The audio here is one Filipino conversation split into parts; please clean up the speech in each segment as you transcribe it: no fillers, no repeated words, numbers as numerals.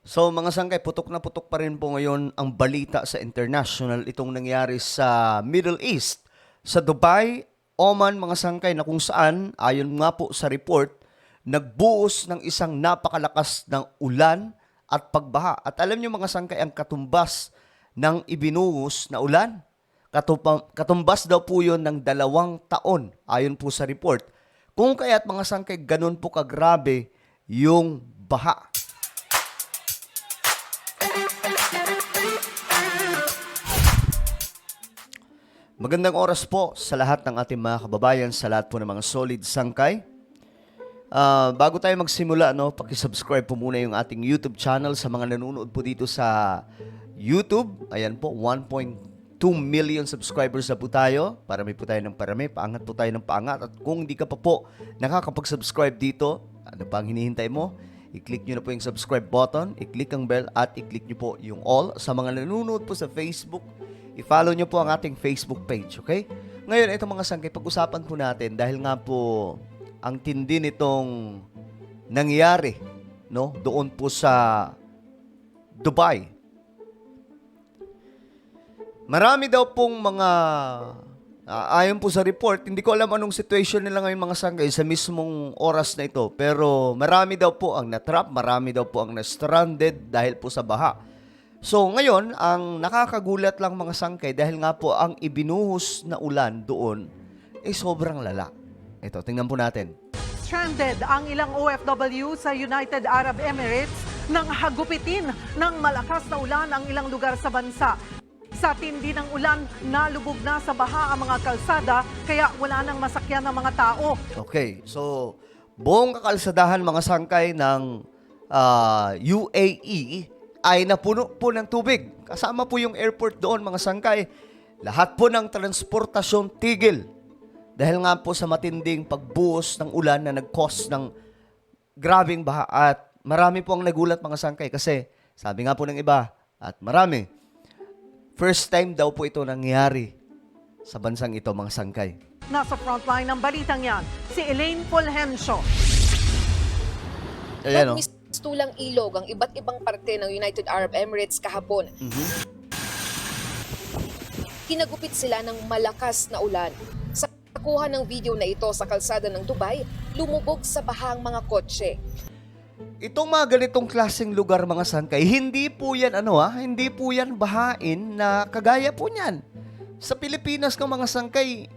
So mga sangkay, putok na putok pa rin po ngayon ang balita sa international itong nangyari sa Middle East. Sa Dubai, Oman mga sangkay na kung saan, ayon nga po sa report, nagbuos ng isang napakalakas ng ulan at pagbaha. At alam niyo mga sangkay, ang katumbas ng ibinuhos na ulan, katumbas daw po yun ng 2 taon ayon po sa report. Kung kaya't mga sangkay, ganun po kagrabe yung baha. Magandang oras po sa lahat ng ating mga kababayan, sa lahat po ng mga solid sangkay. Bago tayo magsimula, no, paki-subscribe po muna yung ating YouTube channel sa mga nanonood po dito sa YouTube. Ayan po, 1.2 million subscribers na po tayo. Parami po tayo ng parami, paangat po tayo ng paangat. At kung di ka pa po nakakapag-subscribe dito, ano pa ang hinihintay mo? I-click nyo na po yung subscribe button, i-click ang bell at i-click nyo po yung all. Sa mga nanonood po sa Facebook, i-follow nyo po ang ating Facebook page, okay? Ngayon, itong mga sangkay, pag-usapan po natin dahil nga po ang tindi nitong nangyari, no, doon po sa Dubai. Marami daw pong mga, ayon po sa report, hindi ko alam anong situation nila ngayon mga sangkay sa mismong oras na ito, pero marami daw po ang natrap, marami daw po ang na-stranded dahil po sa baha. So ngayon, ang nakakagulat lang mga sangkay dahil nga po ang ibinuhos na ulan doon ay sobrang lala. Ito, tingnan po natin. Stranded ang ilang OFW sa United Arab Emirates nang hagupitin ng malakas na ulan ang ilang lugar sa bansa. Sa tindi ng ulan, nalubog na sa baha ang mga kalsada kaya wala nang masakyan ng mga tao. Okay, so buong kakalsadahan mga sangkay ng UAE ay napuno po ng tubig. Kasama po yung airport doon mga sangkay. Lahat po ng transportasyon tigil. Dahil nga po sa matinding pagbuhos ng ulan na nag-cause ng grabing baha. At marami po ang nagulat mga sangkay kasi sabi nga po ng iba at marami, first time daw po ito nangyari sa bansang ito mga sangkay. Nasa frontline ng balitang yan, si Elaine Fulgencio. Ayan o. Nagmistulang ilog ang iba't ibang parte ng United Arab Emirates kahapon. Kinagupit sila ng malakas na ulan. Sa kuha ng video na ito sa kalsada ng Dubai, lumubog sa bahang mga kotse. Itong mga ganitong klaseng lugar mga sangkay, hindi po yan hindi po yan bahain na kagaya po niyan. Sa Pilipinas ng mga sangkay,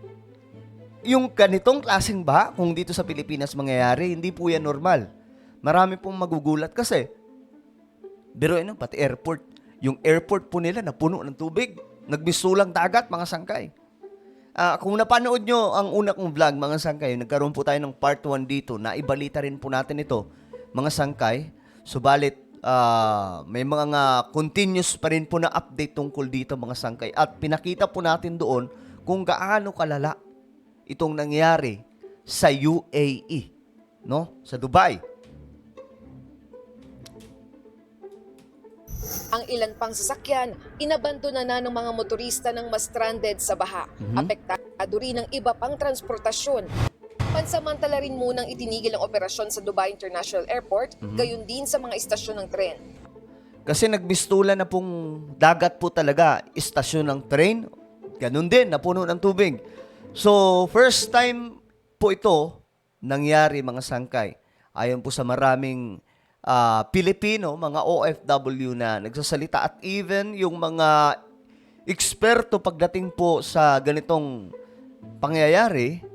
yung ganitong klaseng baha, kung dito sa Pilipinas mangyayari, hindi po yan normal. Marami pong magugulat kasi, pero pati airport, yung airport po nila napuno ng tubig, nagbisulang dagat mga sangkay. Kung napanood nyo ang una kong vlog mga sangkay, nagkaroon po tayo ng part 1 dito, naibalita rin po natin ito mga sangkay. Subalit, may mga continuous pa rin po na update tungkol dito mga sangkay. At pinakita po natin doon kung gaano kalala itong nangyari sa UAE, no? Sa Dubai. Ang ilan pang sasakyan, inabandona na ng mga motorista ng mas stranded sa baha. Apektado rin ang iba pang transportasyon. Pansamantala rin munang itinigil ang operasyon sa Dubai International Airport, gayon din sa mga istasyon ng tren. Kasi nagbistulan na pong dagat po talaga, istasyon ng train, ganun din, napuno ng tubig. So, first time po ito nangyari mga sangkay. Ayon po sa maraming Pilipino, mga OFW na nagsasalita at even yung mga eksperto pagdating po sa ganitong pangyayari,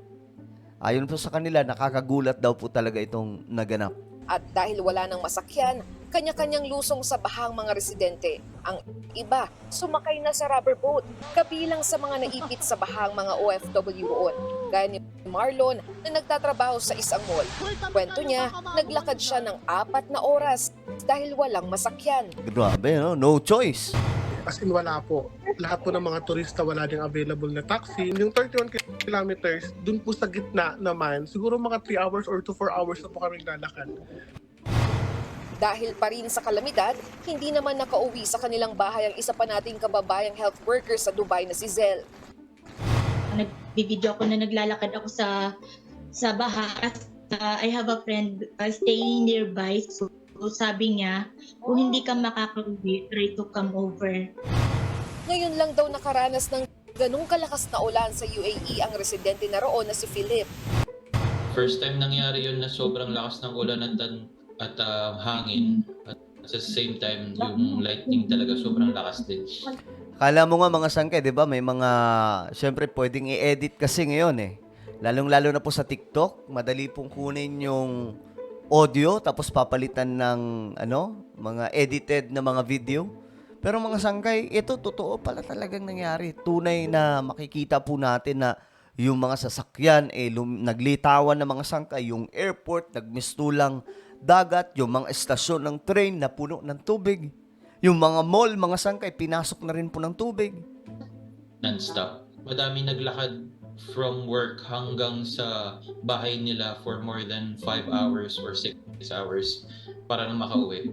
ayon po sa kanila, nakakagulat daw po talaga itong naganap. At dahil wala nang masakyan, kanya-kanyang lusong sa bahang mga residente. Ang iba, sumakay na sa rubber boat, kabilang sa mga naipit sa bahang mga OFW roon. Gaya ni Marlon na nagtatrabaho sa isang mall. Kwento niya, naglakad siya ng 4 na oras dahil walang masakyan. Grabe, no? No choice. As in wala po. Lahat po ng mga turista wala ding available na taxi. Yung 31 kilometers, dun po sa gitna naman, siguro mga 3 hours or 4 hours na po kami lalakad. Dahil pa rin sa kalamidad, hindi naman nakauwi sa kanilang bahay ang isa pa nating kababayang health worker sa Dubai na si Zel. Nagbibideo ako na naglalakad ako sa baha. I have a friend staying nearby. So sabi niya, kung hindi ka makakauwi, try to come over. Ngayon lang daw nakaranas ng ganong kalakas na ulan sa UAE ang residente na roon na si Philip. First time nangyari yun na sobrang lakas ng ulan at hangin. At sa same time, yung lightning talaga sobrang lakas din. Kala mo nga mga sangkay, di ba? May mga, syempre pwedeng i-edit kasi ngayon eh. Lalong-lalo na po sa TikTok, madali pong kunin yung audio tapos papalitan ng mga edited na mga video. Pero mga sangkay, ito totoo pala talagang nangyari. Tunay na makikita po natin na yung mga sasakyan naglitawan ng mga sangkay, yung airport nagmistulang dagat, yung mga estasyon ng train na puno ng tubig. Yung mga mall, mga sangkay, pinasok na rin po ng tubig. Non-stop. Madami naglakad from work hanggang sa bahay nila for more than 5 hours or 6 hours para na makauwi.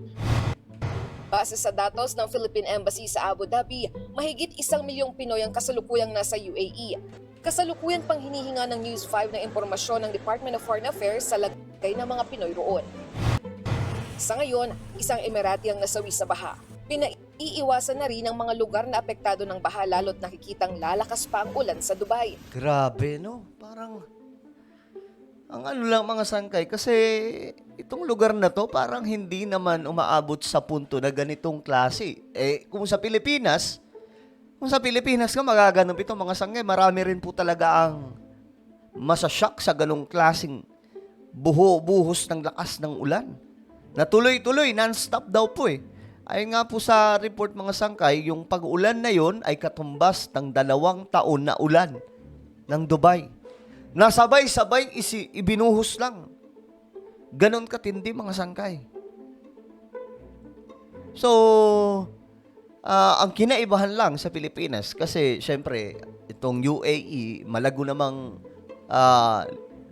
Base sa datos ng Philippine Embassy sa Abu Dhabi, mahigit 1 milyong Pinoy ang kasalukuyang nasa UAE. Kasalukuyan pang hinihinga ng News 5 ng impormasyon ng Department of Foreign Affairs sa lagay ng mga Pinoy roon. Sa ngayon, isang Emirati ang nasawi sa baha. Pinaiiwasan na rin ang mga lugar na apektado ng baha lalo't nakikitang lalakas pa ang ulan sa Dubai. Grabe, no? Parang, ang lang mga sangkay, kasi itong lugar na to parang hindi naman umaabot sa punto na ganitong klase. Kung sa Pilipinas ka magaganap itong mga sangkay, marami rin po talaga ang masashock sa ganong klaseng buhos ng lakas ng ulan. Na tuloy-tuloy, non-stop daw po eh. Ayon nga po sa report mga sangkay, yung pag-ulan na yon ay katumbas ng 2 taon na ulan ng Dubai. Nasabay-sabay ibinuhos lang. Ganon katindi mga sangkay. So, ang kinaibahan lang sa Pilipinas, kasi syempre, itong UAE, malago namang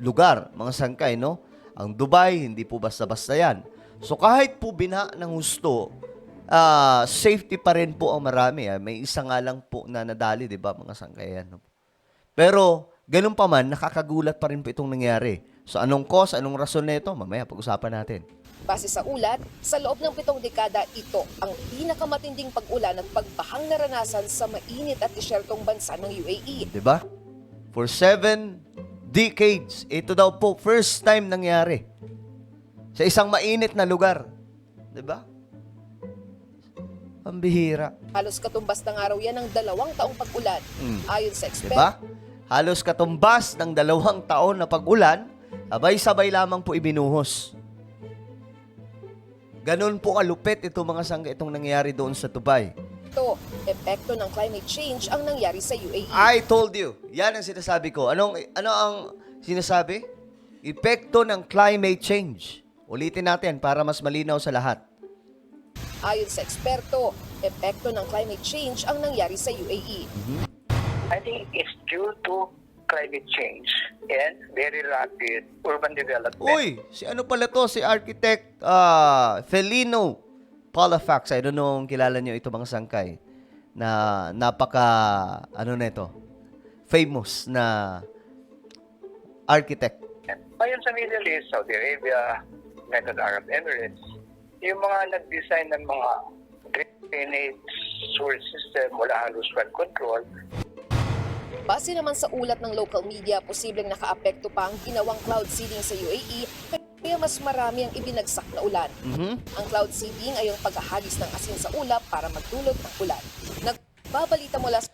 lugar, mga sangkay, no? Ang Dubai, hindi po basta-basta yan. So, kahit po bina ng husto, safety pa rin po ang marami. May isa nga lang po na nadali, di ba, mga sangkayan. Pero, ganun pa man, nakakagulat pa rin po itong nangyari. So, anong cause, anong rason nito? Mamaya, pag-usapan natin. Base sa ulat, sa loob ng 7 dekada, ito ang pinakamatinding pag-ulan at pagbahang naranasan sa mainit at disyertong bansa ng UAE. Di ba? For 7 decades, ito daw po, first time nangyari sa isang mainit na lugar. Di ba? Ang bihira. Halos katumbas ng araw yan ng 2 taong pag-ulan. Ayon sa expert, Diba? Halos katumbas ng 2 taon na pag-ulan, sabay-sabay lamang po ibinuhos. Ganon po kalupit itong mga sangga itong nangyayari doon sa Dubai. ito, epekto ng climate change ang nangyari sa UAE. I told you. Yan ang sinasabi ko. Ano ang sinasabi? Epekto ng climate change. Ulitin natin para mas malinaw sa lahat. Ayon sa eksperto, epekto ng climate change ang nangyari sa UAE. I think it's due to climate change and very rapid urban development. Uy, si ano pala to? Si Architect Felino Palafax. I don't know kung kilala nyo ito mga sangkay. Na napaka, nito? Famous na architect. Ngayon sa Middle East, Saudi Arabia, United Arab Emirates, yung mga nag-design ng mga drainage sewer system wala halos flood control. Base naman sa ulat ng local media, posibleng nakaapekto pa ang ginawang cloud seeding sa UAE, kaya mas marami ang ibinagsak na ulan. Ang cloud seeding ay yung paghahagis ng asin sa ulap para magdulot ng ulan. Nagbabalita mula sa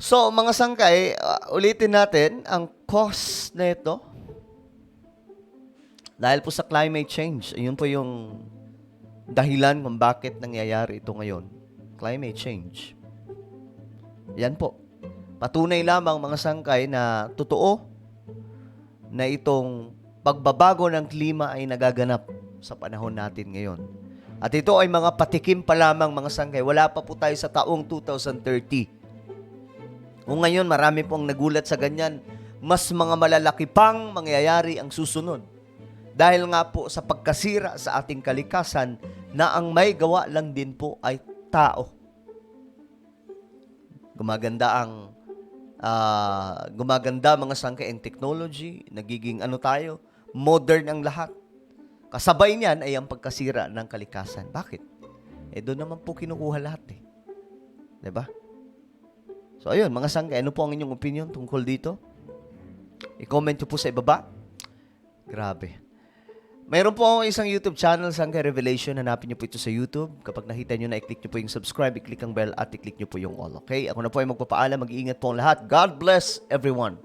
So, mga sangkay, ulitin natin ang cause na ito. Dahil po sa climate change, yun po yung dahilan kung bakit nangyayari ito ngayon. Climate change. Yan po. Patunay lamang mga sangkay na totoo na itong pagbabago ng klima ay nagaganap sa panahon natin ngayon. At ito ay mga patikim pa lamang mga sangkay. Wala pa po tayo sa taong 2030. Kung ngayon marami pong nagulat sa ganyan, mas mga malalaki pang mangyayari ang susunod. Dahil nga po sa pagkasira sa ating kalikasan na ang may gawa lang din po ay tao. Gumaganda mga sangkay and technology, nagiging tayo, modern ang lahat. kasabay niyan ay ang pagkasira ng kalikasan. Bakit? Doon naman po kinukuha lahat eh. 'Di ba? So ayun, mga sanggay, ano po ang inyong opinion tungkol dito? I-comment nyo po sa ibaba. Grabe. Mayroon po akong isang YouTube channel, Sanggay Revelation. Hanapin nyo po ito sa YouTube. Kapag nakita nyo na, i-click nyo po yung subscribe, i-click ang bell, at i-click nyo po yung all. Okay? Ako na po ay magpapaalam. Mag-iingat po ang lahat. God bless everyone.